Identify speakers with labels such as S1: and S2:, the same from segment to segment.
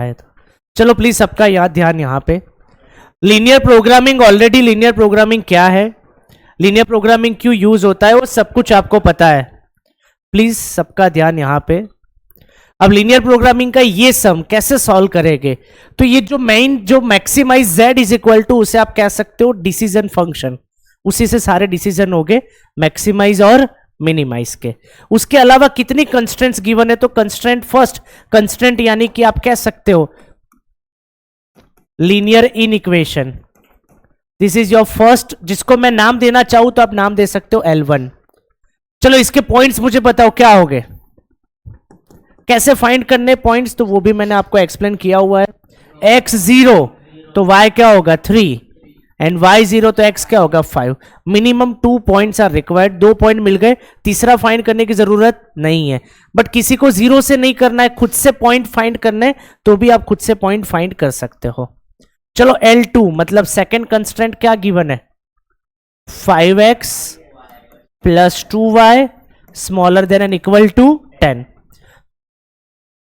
S1: है तो चलो प्लीज सबका याद ध्यान यहाँ पे। Linear programming, already linear programming क्या है, लीनियर प्रोग्रामिंग क्यों यूज होता है, वो सब कुछ आपको पता है। प्लीज सबका ध्यान यहाँ पे। अब लीनियर प्रोग्रामिंग का ये सम कैसे सॉल्व करेंगे, तो ये जो मेन जो maximize z is equal to, उसे आप कह सकते हो डिसीजन फंक्शन, उसी से सारे डिसीजन हो गए मैक्सिमाइज और मिनिमाइज के। उसके अलावा कितनी कंस्ट्रेंट्स गिवन है, तो कंस्ट्रेंट फर्स्ट कंस्ट्रेंट यानी कि आप कह सकते हो linear in equation, this is your first, जिसको मैं नाम देना चाहूं तो आप नाम दे सकते हो L1। चलो इसके पॉइंट्स मुझे बताओ क्या हो गए, कैसे फाइंड करने पॉइंट्स, तो वो भी मैंने आपको एक्सप्लेन किया हुआ है। x0 तो y क्या होगा 3 एंड y0 तो x क्या होगा 5। Minimum 2 points are required, 2 point मिल गए, तीसरा फाइंड करने की जरूरत नहीं है। बट किसी को 0 से नहीं करना है, खुद से पॉइंट फाइंड करने, तो भी आप खुद से पॉइंट फाइंड कर सकते हो। चलो L2 मतलब सेकेंड कंस्ट्रेंट क्या गिवन है, 5x plus 2y smaller than and equal to 10।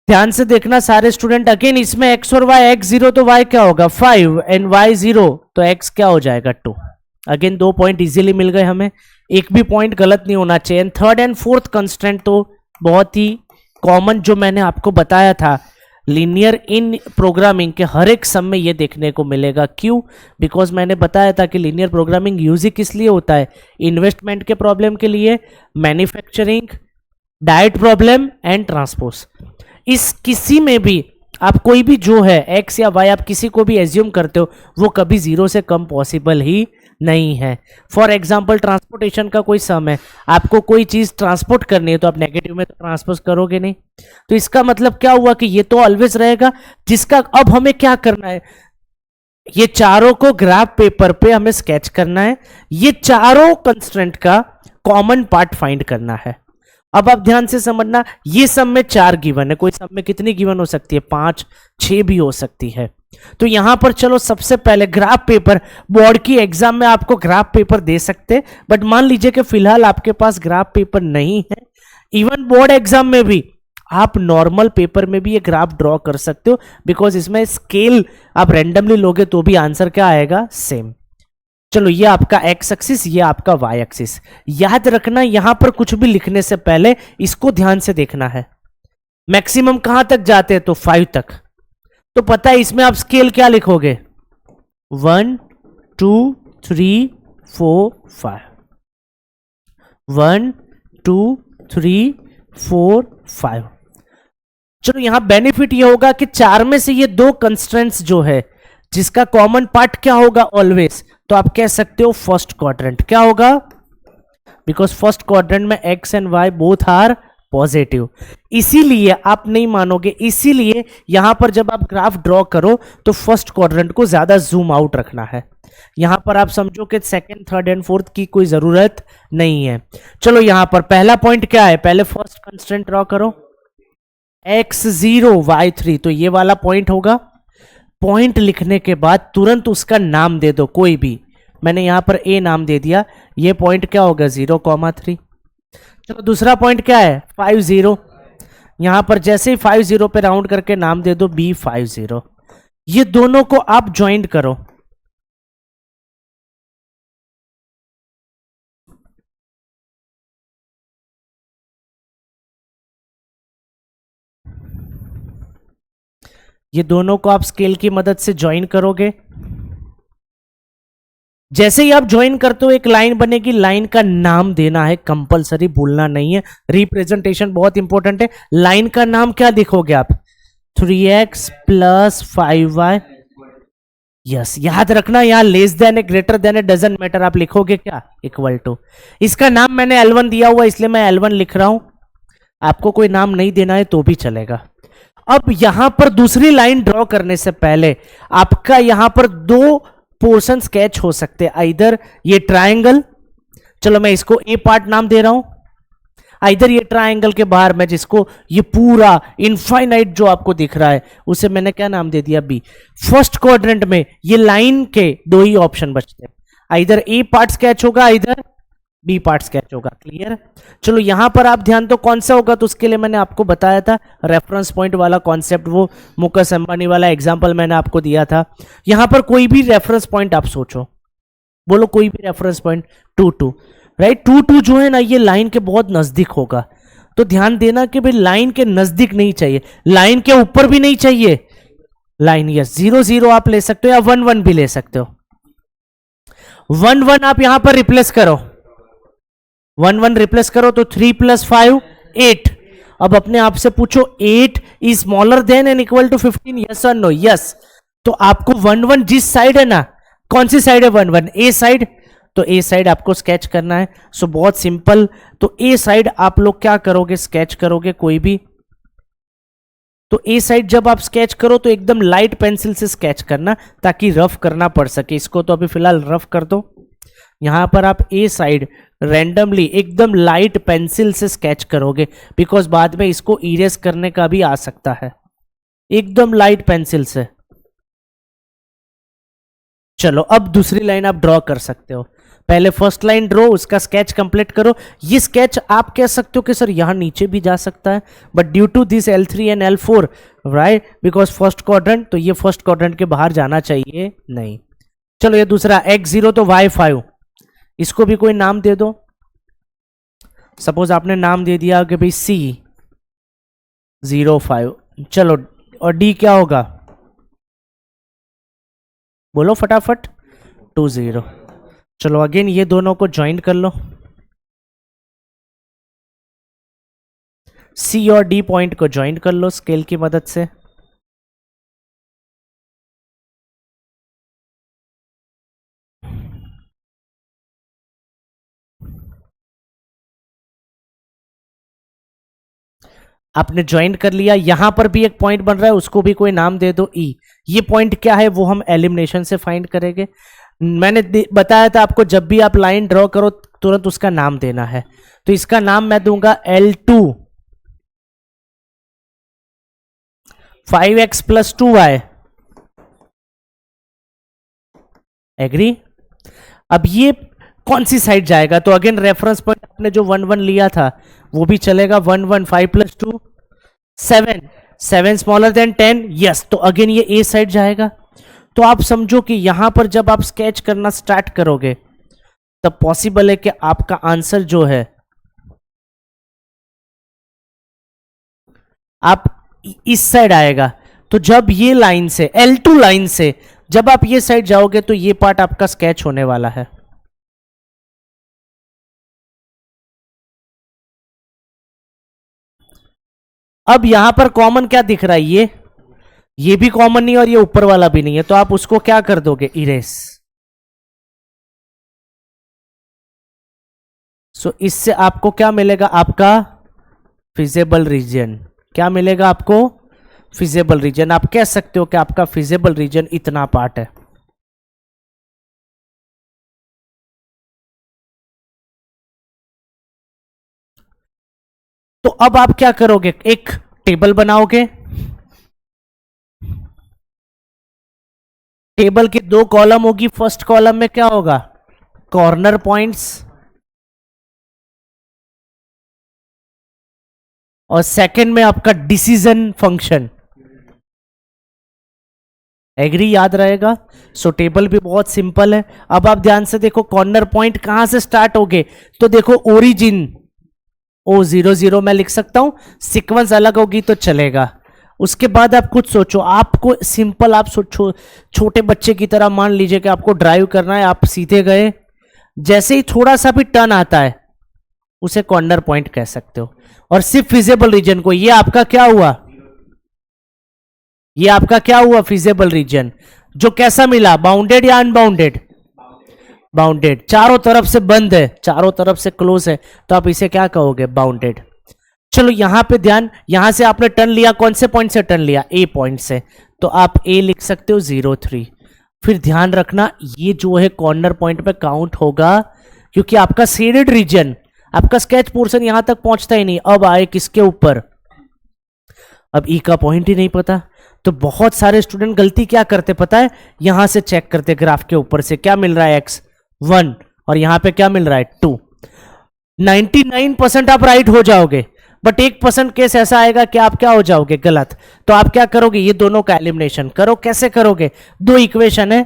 S1: ध्यान से देखना सारे स्टूडेंट, अगेन इसमें x और y, x0 तो y क्या होगा 5 एंड y0 तो x क्या हो जाएगा 2। अगेन 2 पॉइंट इजीली मिल गए हमें, एक भी पॉइंट गलत नहीं होना चाहिए। थर्ड एंड फोर्थ कंस्ट्रेंट तो बहुत ही कॉमन, जो मैंने आपको बताया था लीनियर इन प्रोग्रामिंग के हर एक सम में ये देखने को मिलेगा। क्यों, बिकॉज मैंने बताया था कि लीनियर प्रोग्रामिंग यूज ही किस लिए होता है, इन्वेस्टमेंट के प्रॉब्लम के लिए, manufacturing, diet problem and transpose. इस किसी में भी आप कोई भी जो है x या y आप किसी को भी एज्यूम करते हो, वो कभी 0 से कम पॉसिबल ही नहीं है। फॉर एग्जाम्पल ट्रांसपोर्टेशन का कोई सम है, आपको कोई चीज ट्रांसपोर्ट करनी है तो आप नेगेटिव में तो ट्रांसपोज करोगे नहीं, तो इसका मतलब क्या हुआ कि ये तो ऑलवेज रहेगा। जिसका अब हमें क्या करना है, ये चारों को ग्राफ पेपर पे हमें स्केच करना है, ये चारों कंस्ट्रेंट का कॉमन पार्ट फाइंड करना है। अब आप ध्यान से समझना, ये सब में 4 गिवन है, कोई सब में कितनी गिवन हो सकती है 5 6 भी हो सकती है। तो यहां पर चलो सबसे पहले ग्राफ पेपर, बोर्ड की एग्जाम में आपको ग्राफ पेपर दे सकते, बट मान लीजिए कि फिलहाल आपके पास ग्राफ पेपर नहीं है। इवन बोर्ड एग्जाम में भी आप नॉर्मल पेपर में भी ये ग्राफ ड्रॉ कर सकते हो, बिकॉज इसमें स्केल आप रैंडमली लोगे तो भी आंसर क्या आएगा सेम। चलो ये आपका x एक्सिस, ये आपका y एक्सिस। याद रखना यहां पर कुछ भी लिखने से पहले इसको ध्यान से देखना है। मैक्सिमम कहां तक जाते हैं, तो 5 तक, तो पता है इसमें आप स्केल क्या लिखोगे 1 2 3 4 5, 1 2 3 4 5। चलो यहां बेनिफिट ये होगा कि 4 में से ये 2 कंस्ट्रेंट्स जो है, जिसका कॉमन पार्ट क्या होगा ऑलवेज, तो आप कह सकते हो फर्स्ट क्वाड्रेंट क्या होगा, बिकॉज फर्स्ट क्वाड्रेंट में x and y both are positive. इसीलिए आप नहीं मानोगे, इसीलिए यहां पर जब आप ग्राफ ड्रॉ करो तो फर्स्ट क्वाड्रेंट को ज्यादा जूम आउट रखना है। यहां पर आप समझो कि सेकंड थर्ड एंड फोर्थ की कोई जरूरत नहीं है। चलो यहां पर पहला पॉइंट क्या है, पहले फर्स्ट कंस्ट्रेंट ड्रॉ करो, x0 y3, तो ये वाला पॉइंट होगा। पॉइंट लिखने के बाद तुरंत उसका नाम दे दो कोई भी, मैंने यहां पर a नाम दे दिया, ये पॉइंट क्या होगा 0,3। चलो दूसरा पॉइंट क्या है 50, यहां पर जैसे ही 50 पे राउंड करके नाम दे दो B50। ये दोनों को आप ज्वाइंट करो, ये दोनों को आप स्केल की मदद से ज्वाइन करोगे। जैसे ही आप ज्वाइन करते हो एक लाइन बनेगी, लाइन का नाम देना है कंपलसरी, भूलना नहीं है, रिप्रेजेंटेशन बहुत इंपॉर्टेंट है। लाइन का नाम क्या लिखोगे आप 3x प्लस 5y। यस, याद रखना यहां less than A greater than A doesn't matter, आप लिखोगे क्या इक्वल टू। इसका नाम मैंने L1 दिया हुआ इसलिए मैं L1 लिख रहा हूं, आपको कोई नाम नहीं देना है तो भी चलेगा। अब यहां पर दूसरी लाइन ड्रॉ करने से पहले आपका यहां पर 2 पोर्शन स्केच हो सकते हैं, आइदर ये ट्रायंगल, चलो मैं इसको ए पार्ट नाम दे रहा हूं, आइदर ये ट्रायंगल के बाहर मैं जिसको ये पूरा इनफाइनाइट जो आपको दिख रहा है उसे मैंने क्या नाम दे दिया बी। फर्स्ट क्वाड्रेंट में ये लाइन के 2 ही ऑप्शन बचते हैं, आइदर ए पार्ट स्केच होगा आइदर बी पार्ट स्केच होगा। क्लियर? चलो यहां पर आप ध्यान, तो कौन सा होगा, तो उसके लिए मैंने आपको बताया था रेफरेंस पॉइंट वाला कॉन्सेप्ट, वो मुकेश अंबानी वाला एग्जांपल मैंने आपको दिया था। यहां पर कोई भी रेफरेंस पॉइंट आप सोचो, बोलो कोई भी रेफरेंस पॉइंट, 2 2, राइट। 2 2 जो है ना, ये लाइन के बहुत नजदीक होगा, तो ध्यान देना कि भाई लाइन के नजदीक नहीं चाहिए, लाइन के ऊपर भी नहीं चाहिए, लाइन, यस। 0 0 आप ले सकते हो या 1 1 भी ले सकते हो। 1 1 आप यहां पर रिप्लेस करो, 1 1 रिप्लेस करो तो 3 + 5 8। अब अपने आप से पूछो 8 is smaller than and equal to 15, yes और नो? यस। तो आपको 1 1 जिस साइड है ना, कौन सी साइड है 1 1? ए साइड, तो ए साइड आपको स्केच करना है। सो बहुत सिंपल, तो ए साइड आप लोग क्या करोगे, स्केच करोगे कोई भी, तो ए साइड जब आप स्केच करो तो एकदम लाइट पेंसिल से स्केच करना, ताकि रफ करना पड़ सके। इसको तो अभी फिलहाल रफ कर दो। यहां पर आप ए साइड रैंडमली एकदम लाइट पेंसिल से स्केच करोगे, बिकॉज बाद में इसको इरेज करने का भी आ सकता है, एकदम लाइट पेंसिल से। चलो अब दूसरी लाइन आप ड्रॉ कर सकते हो। पहले फर्स्ट लाइन ड्रॉ, उसका स्केच कंप्लीट करो। ये स्केच आप कह सकते हो कि सर यहां नीचे भी जा सकता है, but due to this L3 and L4, right, because first quadrant, तो ये फर्स्ट क्वाड्रेंट के बाहर जाना चाहिए नहीं। चलो ये दूसरा x0 तो y5, इसको भी कोई नाम दे दो। सपोज आपने नाम दे दिया कि भाई C05, चलो, और D क्या होगा, बोलो फटाफट, 20। चलो अगेन ये दोनों को ज्वाइन कर लो, C और D पॉइंट को ज्वाइन कर लो स्केल की मदद से। आपने ज्वाइन कर लिया, यहां पर भी एक पॉइंट बन रहा है, उसको भी कोई नाम दे दो E। ये पॉइंट क्या है वो हम एलिमिनेशन से फाइंड करेंगे। मैंने बताया था आपको, जब भी आप लाइन ड्रॉ करो तुरंत उसका नाम देना है, तो इसका नाम मैं दूंगा L2, 5x + 2y। एग्री? अब ये कौन सी साइड जाएगा, तो अगेन रेफरेंस पॉइंट आपने जो 1 1 लिया था वो भी चलेगा। 1 1, 5 + 2 7, 7 स्मॉलर देन 10, यस। तो अगेन ये ए साइड जाएगा। तो आप समझो कि यहां पर जब आप स्केच करना स्टार्ट करोगे तब पॉसिबल है कि आपका आंसर जो है आप इस साइड आएगा। तो जब ये लाइन से, L2 लाइन से जब आप ये साइड जाओगे तो ये पार्ट आपका स्केच होने वाला है। अब यहां पर कॉमन क्या दिख रहा है, ये भी कॉमन नहीं और ये ऊपर वाला भी नहीं है, तो आप उसको क्या कर दोगे, इरेज। सो इससे आपको क्या मिलेगा, आपका फिजिबल रीजन। क्या मिलेगा आपको, फिजिबल रीजन। आप कह सकते हो कि आपका फिजिबल रीजन इतना पार्ट है। तो अब आप क्या करोगे, एक टेबल बनाओगे। टेबल की 2 कॉलम होगी, फर्स्ट कॉलम में क्या होगा, कॉर्नर पॉइंट्स, और सेकंड में आपका डिसीजन फंक्शन। एग्री? याद रहेगा। सो टेबल भी बहुत सिंपल है। अब आप ध्यान से देखो, कॉर्नर पॉइंट कहां से स्टार्ट होगे, तो देखो ओरिजिन O00 मैं लिख सकता हूं, सीक्वेंस अलग होगी तो चलेगा। उसके बाद आप खुद सोचो, आपको सिंपल, आप सोचो छोटे बच्चे की तरह, मान लीजिए कि आपको ड्राइव करना है, आप सीधे गए, जैसे ही थोड़ा सा भी टर्न आता है उसे कॉर्नर पॉइंट कह सकते हो। और सिर्फ फिजिबल रीजन को, ये आपका क्या हुआ, ये आपका क्या हुआ, फिजिबल रीजन, जो कैसा मिला, बाउंडेड या अनबाउंडेड, बाउंडेड। चारों तरफ से बंद है, चारों तरफ से क्लोज है, तो आप इसे क्या कहोगे, बाउंडेड। चलो यहां पे ध्यान, यहां से आपने टर्न लिया, कौन से पॉइंट से टर्न लिया, ए पॉइंट से, तो आप ए लिख सकते हो 03। फिर ध्यान रखना ये जो है कॉर्नर पॉइंट पे काउंट होगा, क्योंकि आपका शेडेड रीजन, आपका स्केच पोर्शन यहां तक पहुंचता ही नहीं। अब आए किसके ऊपर, अब ई का पॉइंट ही नहीं पता। तो बहुत सारे स्टूडेंट गलती क्या करते पता है, यहां से चेक करते ग्राफ के ऊपर से क्या मिल रहा है, x 1, और यहां पे क्या मिल रहा है 2। 99% आप राइट हो जाओगे, बट 1% केस ऐसा आएगा कि आप क्या हो जाओगे, गलत। तो आप क्या करोगे, ये दोनों का एलिमिनेशन करो। कैसे करोगे, दो इक्वेशन है,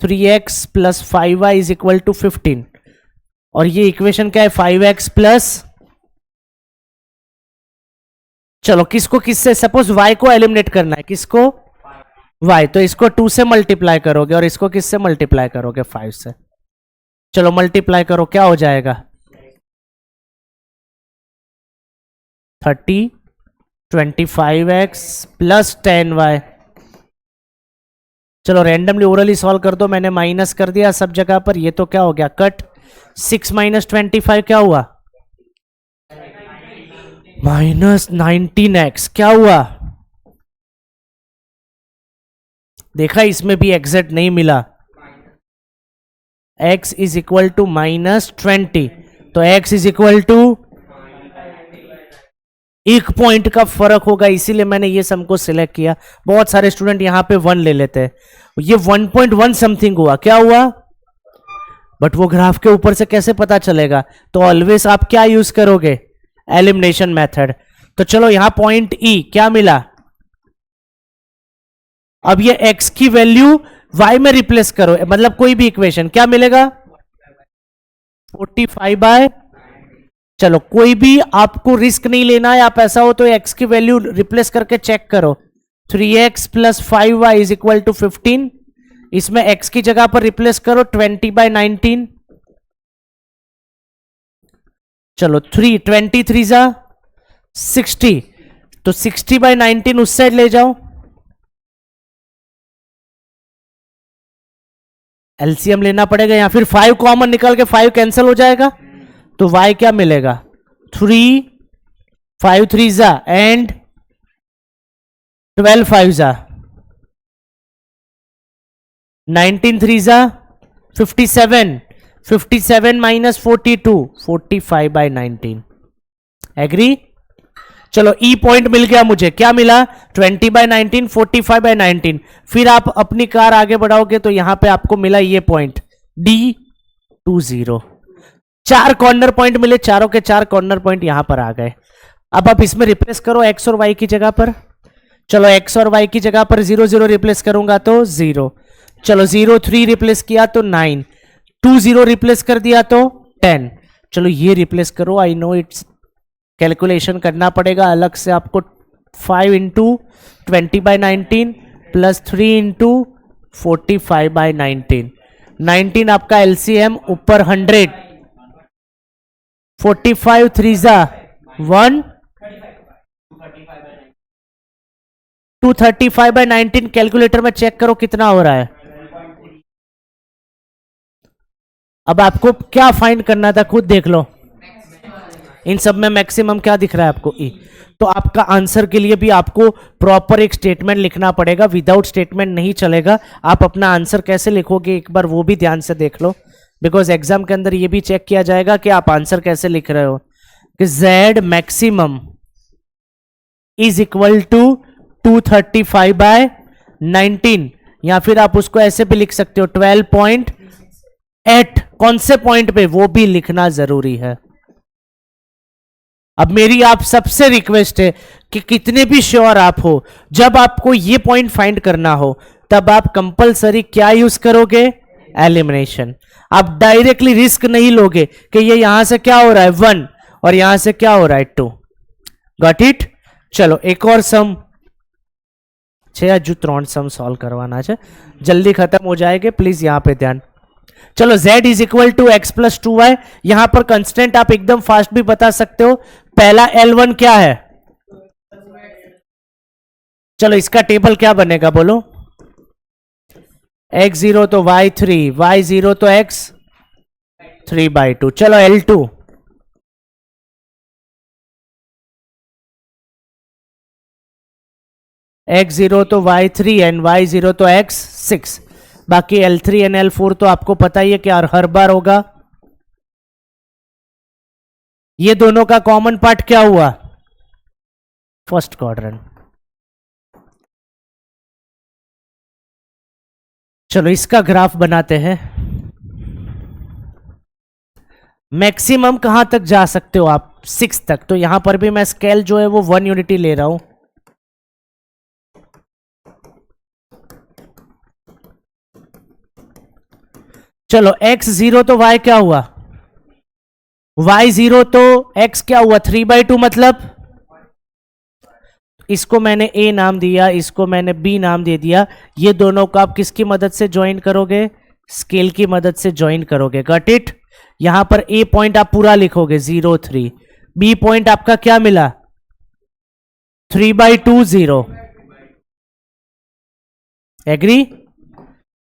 S1: 3x plus 5y is equal to 15, और ये इक्वेशन क्या है, 5x प्लस, चलो किसको किससे, सपोज y को एलिमिनेट करना है, किसको, y, तो इसको 2 से मल्टीप्लाई करोगे और इसको किससे मल्टीप्लाई करोगे, 5 से। चलो मल्टीप्लाई करो, क्या हो जाएगा, 30, 25x प्लस 10y। चलो रैंडमली ओरली सॉल्व कर दो, मैंने माइनस कर दिया सब जगह पर, ये तो क्या हो गया, कट। 6 माइनस 25 क्या हुआ, माइनस 19x, क्या हुआ, देखा इसमें भी एग्जैक्ट नहीं मिला, x इज इक्वल टू -20, तो x इज इक्वल टू, एक पॉइंट का फर्क होगा, इसीलिए मैंने ये सम को सिलेक्ट किया। बहुत सारे स्टूडेंट यहां पे 1 ले लेते हैं, ये 1.1 समथिंग हुआ, क्या हुआ, बट वो ग्राफ के ऊपर से कैसे पता चलेगा, तो ऑलवेज आप क्या यूज करोगे, एलिमिनेशन मेथड। तो चलो यहां पॉइंट ई क्या मिला, अब ये x की वैल्यू y में रिप्लेस करो, मतलब कोई भी इक्वेशन, क्या मिलेगा, 45/, चलो कोई भी आपको रिस्क नहीं लेना है, आप ऐसा हो तो x की वैल्यू रिप्लेस करके चेक करो, 3x plus 5y is equal to 15, इसमें x की जगह पर रिप्लेस करो 20/19, चलो 23 जा 60, तो 60/19 उस साइड ले जाओ, एलसीएम लेना पड़ेगा, या फिर 5 कॉमन निकल के 5 कैंसिल हो जाएगा, तो y क्या मिलेगा, 3, 5 3 जा एंड 12 5 जा, 19 3 जा 57, 57 माइनस 42, 45/19, एग्री। चलो ई पॉइंट मिल गया मुझे, क्या मिला, 20/19, 45/19। फिर आप अपनी कार आगे बढ़ाओगे तो यहां पे आपको मिला ये पॉइंट D20, 4 कॉर्नर पॉइंट मिले, चारों के 4 कॉर्नर पॉइंट यहां पर आ गए। अब आप इसमें रिप्लेस करो x और y की जगह पर, चलो x और y की जगह पर 0 0 रिप्लेस करूंगा तो 0, चलो 0 3 रिप्लेस किया तो 9, 2 0 रिप्लेस कर दिया तो 10, चलो ये रिप्लेस करो, आई नो इट्स कैलकुलेशन करना पड़ेगा अलग से आपको, 5 इंटू 20/19 प्लस 3 इंटू 45/19, 19 आपका एलसीएम ऊपर 100, 45 3 जा 1, 235/19, कैलकुलेटर में चेक करो कितना हो रहा है। अब आपको क्या फाइंड करना था, खुद देख लो, इन सब में मैक्सिमम क्या दिख रहा है आपको, ई। तो आपका आंसर के लिए भी आपको प्रॉपर एक स्टेटमेंट लिखना पड़ेगा, विदाउट स्टेटमेंट नहीं चलेगा। आप अपना आंसर कैसे लिखोगे एक बार वो भी ध्यान से देख लो, बिकॉज एग्जाम के अंदर ये भी चेक किया जाएगा कि आप आंसर कैसे लिख रहे हो, कि z maximum is equal to 235/19, या फिर आप उसको ऐसे भी लिख सकते हो 12.8, कौन से पॉइंट पे वो भी लिखना जरूरी है। अब मेरी आप सबसे रिक्वेस्ट है कि कितने भी श्योर आप हो, जब आपको ये पॉइंट फाइंड करना हो तब आप कंपलसरी क्या यूज करोगे, एलिमिनेशन। आप डायरेक्टली रिस्क नहीं लोगे कि ये यहां से क्या हो रहा है 1 और यहां से क्या हो रहा है 2, गॉट इट। चलो एक और सम छे, हजू 3 सम सॉल्व करवाना है, जल्दी खत्म हो जाएंगे, प्लीज यहां पे ध्यान। चलो z is equal to x plus 2y, यहां पर कंस्टेंट आप एकदम फास्ट भी बता सकते हो। पहला L1 क्या है, चलो इसका टेबल क्या बनेगा बोलो, x0 तो y3, y0 तो x3/2। चलो L2, x0 तो y3 एंड y0 तो x6, बाकी L3 एंड L4 तो आपको पता ही है कि हर बार होगा। ये दोनों का कॉमन पार्ट क्या हुआ, फर्स्ट क्वाड्रेंट। चलो इसका ग्राफ बनाते हैं, मैक्सिमम कहां तक जा सकते हो आप? 6 तक। तो यहां पर भी मैं स्केल जो है वो 1 यूनिटी ले रहा हूं। चलो x0 तो y क्या हुआ? y0 तो x क्या हुआ? 3/2 मतलब इसको मैंने a नाम दिया, इसको मैंने b नाम दे दिया। ये दोनों को आप किसकी मदद से ज्वाइन करोगे? स्केल की मदद से ज्वाइन करोगे। Got it? यहां पर a पॉइंट आप पूरा लिखोगे 0 3, b पॉइंट आपका क्या मिला? 3/2 0। एग्री?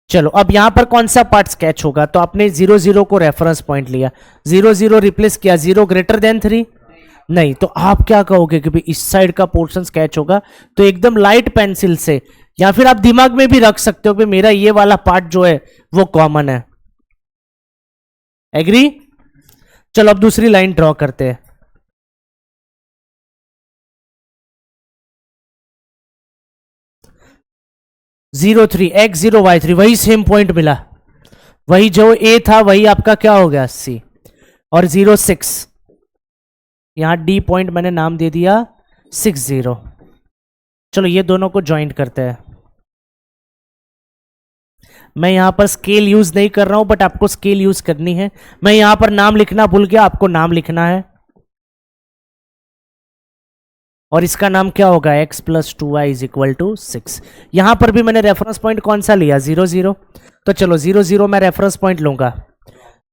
S1: चलो अब यहां पर कौन सा पार्ट स्केच होगा? तो आपने 0 0 को रेफरेंस पॉइंट लिया, 0 0 रिप्लेस किया, 0 ग्रेटर देन 3 नहीं। तो आप क्या कहोगे कि भाई इस साइड का पोर्शन स्केच होगा? तो एकदम लाइट पेंसिल से, या फिर आप दिमाग में भी रख सकते हो कि मेरा ये वाला पार्ट जो है वो कॉमन है। एग्री? चलो अब दूसरी लाइन ड्रॉ करते हैं। जीरो 3 x0 y3, वही सेम पॉइंट मिला, वही जो a था वही आपका क्या हो गया c। और 0 6, यहां d पॉइंट मैंने नाम दे दिया 6 0। चलो ये दोनों को ज्वाइन करते हैं। मैं यहां पर स्केल यूज नहीं कर रहा हूं, बट आपको स्केल यूज करनी है। मैं यहां पर नाम लिखना भूल गया, आपको नाम लिखना है। और इसका नाम क्या होगा? x + 2y = 6। यहां पर भी मैंने रेफरेंस पॉइंट कौन सा लिया? 0 0। तो चलो 0 0 मैं रेफरेंस पॉइंट लूंगा,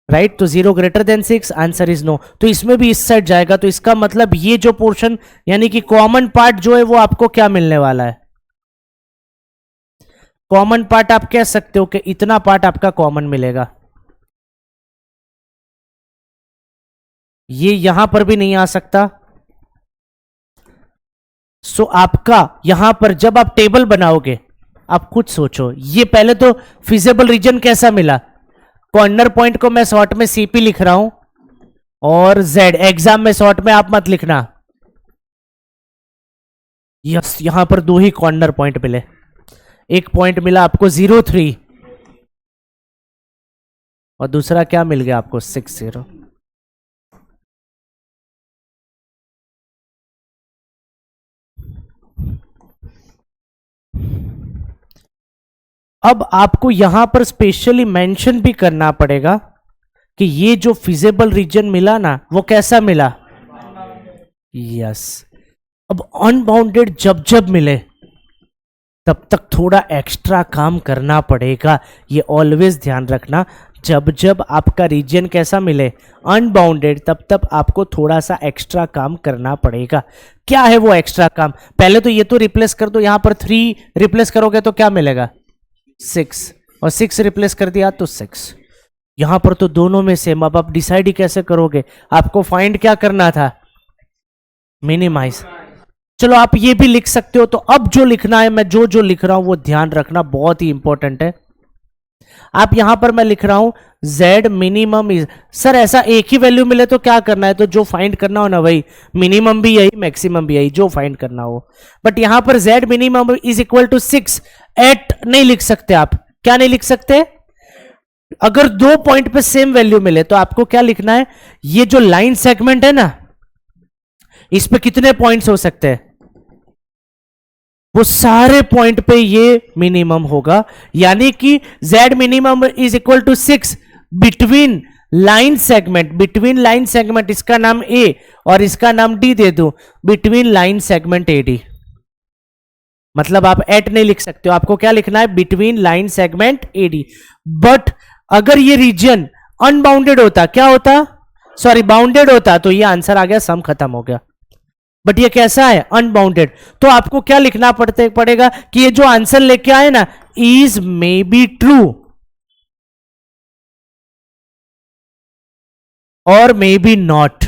S1: राइट? तो 0 greater than 6, answer is no. तो इसमें भी इस साइड जाएगा, तो इसका मतलब ये जो पोर्शन यानी कि कॉमन पार्ट जो है वो आपको क्या मिलने वाला है? कॉमन पार्ट आप कह सकते हो कि इतना पार्ट आपका कॉमन मिलेगा। ये यहां पर भी नहीं आ सकता। सो आपका यहां पर जब आप टेबल बनाओगे, आप खुद सोचो, ये पहले तो फिजिबल रीजन कैसा मिला? कॉर्नर पॉइंट को मैं शॉर्ट में सीपी लिख रहा हूं, और z एग्जाम में शॉर्ट में आप मत लिखना। यस, यहां पर दो ही कॉर्नर पॉइंट मिले। एक पॉइंट मिला आपको 0 3, और दूसरा क्या मिल गया आपको? 6 0। अब आपको यहां पर स्पेशली मेंशन भी करना पड़ेगा कि ये जो फिजिबल रीजन मिला ना वो कैसा मिला? यस। अब अनबाउंडेड जब जब मिले तब तक थोड़ा एक्स्ट्रा काम करना पड़ेगा। ये ऑलवेज ध्यान रखना, जब जब आपका रीजन कैसा मिले? अनबाउंडेड, तब तब आपको थोड़ा सा एक्स्ट्रा काम करना पड़ेगा। क्या है वो एक्स्ट्रा काम? पहले तो ये तो रिप्लेस कर दो, यहां पर 3 रिप्लेस करोगे तो क्या मिलेगा? 6, और 6 रिप्लेस कर दिया तो 6। यहां पर तो दोनों में सेम। अब आप डिसाइड ही कैसे करोगे? आपको फाइंड क्या करना था? मिनिमाइज। चलो आप ये भी लिख सकते हो। तो अब जो लिखना है, मैं जो जो लिख रहा हूं वो ध्यान रखना, बहुत ही इंपॉर्टेंट है। आप यहां पर मैं लिख रहा हूं z मिनिमम इज, सर ऐसा एक ही वैल्यू मिले तो क्या करना है? तो जो फाइंड करना हो ना वही, मिनिमम भी यही, मैक्सिमम भी यही, जो फाइंड करना हो। बट यहां पर z मिनिमम इज = 6 एट नहीं लिख सकते आप। क्या नहीं लिख सकते? अगर दो पॉइंट पे सेम वैल्यू मिले तो आपको क्या लिखना है? ये जो लाइन सेगमेंट है ना, इस पे कितने पॉइंट्स हो सकते हैं? वो सारे पॉइंट पे ये मिनिमम होगा। यानी कि z minimum is = 6 between line segment, between line segment, इसका नाम a और इसका नाम d दे दो, बिटवीन लाइन सेगमेंट AD। मतलब आप एट नहीं लिख सकते हो, आपको क्या लिखना है? Between line segment AD। But अगर ये रीजन अनबाउंडेड होता, क्या होता? सॉरी, बाउंडेड होता, तो ये आंसर आ गया, सम खत्म हो गया। बट ये कैसा है? अनबाउंडेड। तो आपको क्या लिखना पड़ेगा कि ये जो आंसर लेके आए ना, इज मे बी ट्रू और मे बी नॉट।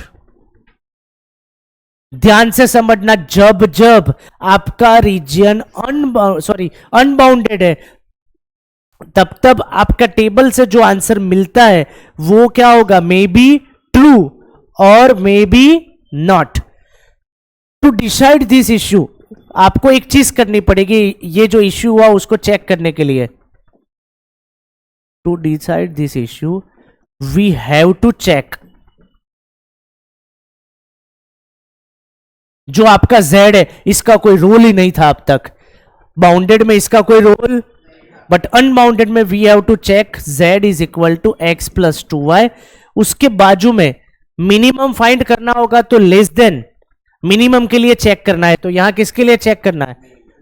S1: ध्यान से समझना, जब जब आपका रीजन अनबाउंडेड है, तब तब आपका टेबल से जो आंसर मिलता है वो क्या होगा? मे बी ट्रू और may be not. To decide this issue आपको एक चीज करनी पड़ेगी, ये जो इश्यू हुआ उसको चेक करने के लिए। To decide this issue we have to check जो आपका z है इसका कोई रोल ही नहीं था अब तक, बाउंडेड में इसका कोई रोल, बट अनबाउंडेड में we have to check z is equal to x plus 2y। उसके बाजू में मिनिमम फाइंड करना होगा तो लेस देन, मिनिमम के लिए चेक करना है तो यहां किसके लिए चेक करना है,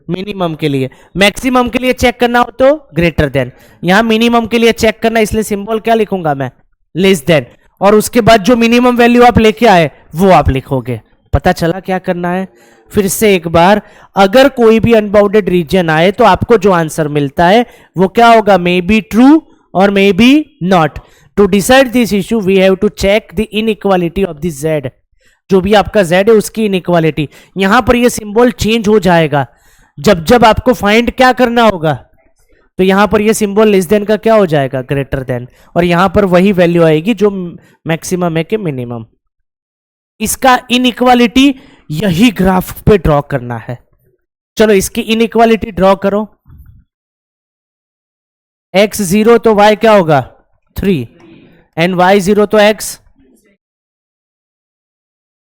S1: मिनिमम के लिए। मैक्सिमम के लिए चेक करना हो तो ग्रेटर देन, यहां मिनिमम के लिए चेक करना, इसलिए सिंबल क्या लिखूंगा मैं, लेस देन, और उसके बाद जो मिनिमम वैल्यू आप लेके आए वो आप लिखोगे। पता चला क्या करना है। फिर से एक बार, अगर कोई भी अनबाउंडेड रीजन आए तो आपको जो आंसर मिलता है वो क्या होगा, मे बी ट्रू और may be not. To decide this issue we have to check the inequality of this z, जो भी आपका z है उसकी इनइक्वालिटी। यहां पर ये सिंबल चेंज हो जाएगा जब जब आपको फाइंड क्या करना होगा, तो यहां पर ये सिंबल लेस देन का क्या हो जाएगा, ग्रेटर देन, और यहां पर वही वैल्यू आएगी जो मैक्सिमम है कि मिनिमम। इसका इनइक्वालिटी यही ग्राफ पे ड्रॉ करना है। चलो इसकी इनइक्वालिटी ड्रॉ करो। x 0 तो y क्या होगा 3 एंड y 0 तो x।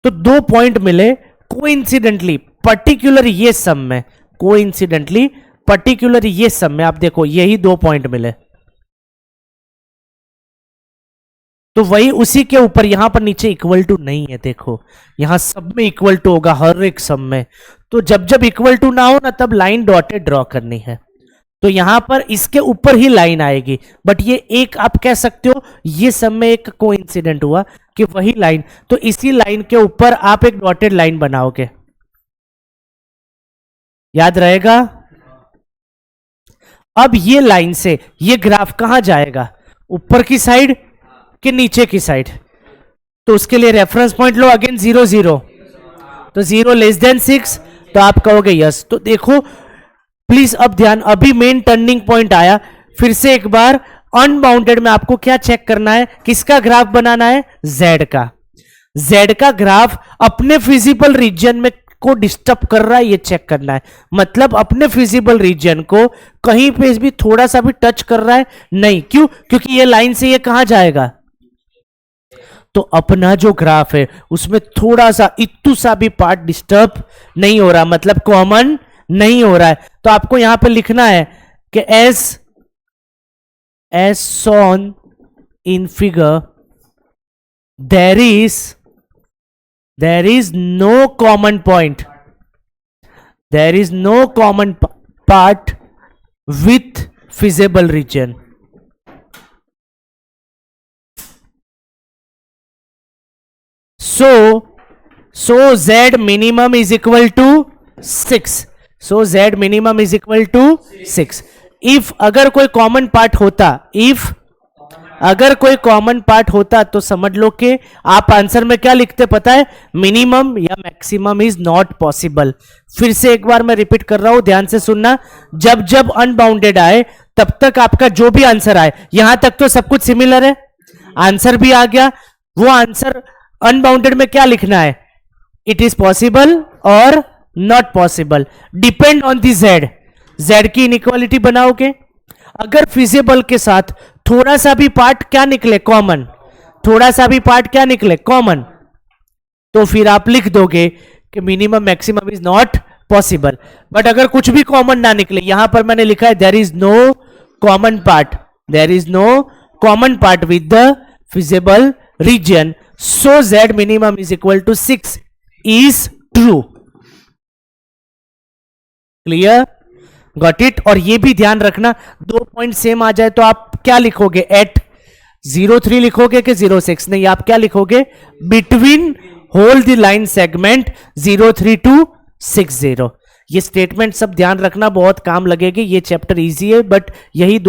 S1: तो 2 पॉइंट मिले कोइंसिडेंटली, पर्टिकुलर ये सम में, कोइंसिडेंटली पर्टिकुलर ये सम में आप देखो यही 2 पॉइंट मिले, तो वही उसी के ऊपर यहां पर नीचे इक्वल टू नहीं है, देखो यहां सब में इक्वल टू होगा हर एक सम में। तो जब जब इक्वल टू ना हो ना तब लाइन डॉटेड ड्रॉ करनी है, तो यहां पर इसके ऊपर ही लाइन आएगी, बट ये एक आप कह सकते हो ये सब में एक कोइंसिडेंट हुआ कि वही लाइन, तो इसी लाइन के ऊपर आप एक डॉटेड लाइन बनाओगे, याद रहेगा। अब ये लाइन से ये ग्राफ कहां जाएगा, ऊपर की साइड कि नीचे की साइड, तो उसके लिए रेफरेंस पॉइंट लो अगेन 0 0, तो 0 लेस देन 6, तो आप कहोगे यस। तो देखो प्लीज अब ध्यान, अभी मेन टर्निंग पॉइंट आया। फिर से एक बार, अनबाउंडेड में आपको क्या चेक करना है, किसका ग्राफ बनाना है, z का। z का ग्राफ अपने फिजिबल रीजन में को डिस्टर्ब कर रहा है ये चेक करना है, मतलब अपने फिजिबल रीजन को कहीं पे भी थोड़ा सा भी टच कर रहा है नहीं, क्यों, क्योंकि ये लाइन से ये कहां जाएगा, तो अपना जो ग्राफ है उसमें थोड़ा सा इत्तू सा भी पार्ट डिस्टर्ब नहीं हो रहा, मतलब कॉमन नहीं हो रहा है। तो आपको यहां पे लिखना है कि as shown in figure there is no common point, there is no common part with feasible region। so z minimum is equal to 6, so z minimum is equal to 6। if अगर कोई कॉमन पार्ट होता, if अगर कोई common part होता तो समझ लो कि आप आंसर में क्या लिखते पता है, मिनिमम या मैक्सिमम इज नॉट पॉसिबल। फिर से एक बार मैं रिपीट कर रहा हूं, ध्यान से सुनना, जब जब अनबाउंडेड आए तब तक आपका जो भी आंसर आए, यहां तक तो सब कुछ सिमिलर है, आंसर भी आ गया, वो आंसर अनबाउंडेड में क्या लिखना है, इट इज पॉसिबल और not possible, depend on the Z. Z की इनइक्वालिटी बनाओगे, अगर फिजिबल के साथ थोड़ा सा भी पार्ट क्या निकले कॉमन, थोड़ा सा भी पार्ट क्या निकले कॉमन, तो फिर आप लिख दोगे कि minimum maximum is not possible. But अगर कुछ भी कॉमन ना निकले, यहां पर मैंने लिखा है there is no common part, there is no common part with the feasible region, so z minimum is equal to 6 is true. Clear, got it. और ये भी ध्यान रखना 2 पॉइंट सेम आ जाए तो आप क्या लिखोगे, एट 03 लिखोगे कि 06, नहीं आप क्या लिखोगे, between whole the line segment 03 to 60। ये स्टेटमेंट सब ध्यान रखना, बहुत काम लगेगी, ये चैप्टर इजी है बट यही दो